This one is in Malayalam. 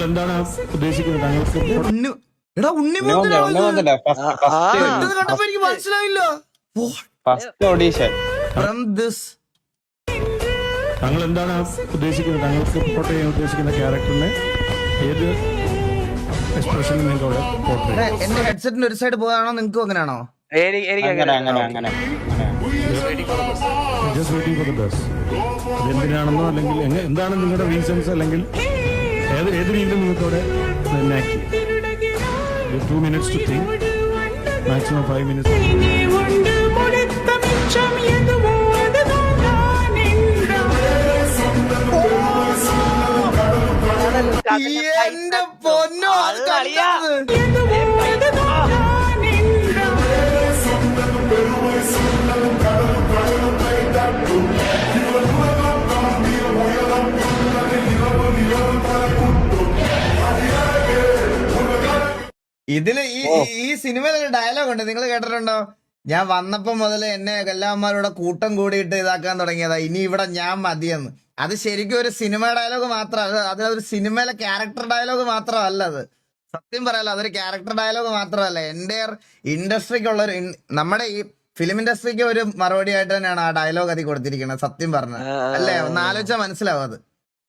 എന്താണ് ഉദ്ദേശിക്കുന്നത്? താങ്കൾക്ക് എടാ ഉണ്ണി കണ്ടപ്പോ എനിക്ക് മനസ്സിലായില്ല. From this താങ്കൾ എന്താണ് ഉദ്ദേശിക്കുന്നത്? താങ്കൾക്ക് പോർട്രേ ചെയ്യാൻ ഉദ്ദേശിക്കുന്ന ക്യാരക്ടറിനെ ഏത് എക്സ്പ്രഷനിൽ നിങ്ങൾക്ക് അവിടെ പോർട്രേ ചെയ്യാം? എന്റെ ഹെഡ്സെറ്റിന് ഒരു സൈഡ് പോകാണോ നിങ്ങൾക്കും അങ്ങനെയാണോ? Just waiting for the bus. എന്തിനാണെന്നോ അല്ലെങ്കിൽ എന്താണ് നിങ്ങളുടെ റീസൺസ്, അല്ലെങ്കിൽ ഏത് രീതിയിൽ നിങ്ങൾക്ക് അവിടെ ആക്ട് ചെയ്യാം? 2 minutes to think, maximum 5 minutes. എന്റെ പൊന്നോ, അത് കണ്ടത്. ഇതില് ഈ സിനിമയിലൊരു ഡയലോഗ് ഉണ്ട്, നിങ്ങൾ കേട്ടിട്ടുണ്ടോ? ഞാൻ വന്നപ്പോ മുതൽ എന്നെ എല്ലാവന്മാരുടെ കൂട്ടം കൂടിയിട്ട് ഇതാക്കാൻ തുടങ്ങിയതാ, ഇനി ഇവിടെ ഞാൻ മതിയെന്ന്. അത് ശരിക്കും ഒരു സിനിമ ഡയലോഗ് മാത്രമല്ല, അതൊരു സിനിമയിലെ ക്യാരക്ടർ ഡയലോഗ് മാത്രമല്ല. അത് സത്യം പറയാലോ, അതൊരു ക്യാരക്ടർ ഡയലോഗ് മാത്രമല്ല, എൻ്റെ ഇൻഡസ്ട്രിക്കുള്ളൊരു നമ്മുടെ ഈ ഫിലിം ഇൻഡസ്ട്രിക്ക് ഒരു മറുപടി ആയിട്ട് തന്നെയാണ് ആ ഡയലോഗ് അതിൽ കൊടുത്തിരിക്കുന്നത്. സത്യം പറഞ്ഞ അല്ലേ, ഒന്ന് ആലോചിച്ചാൽ മനസ്സിലാവും അത്.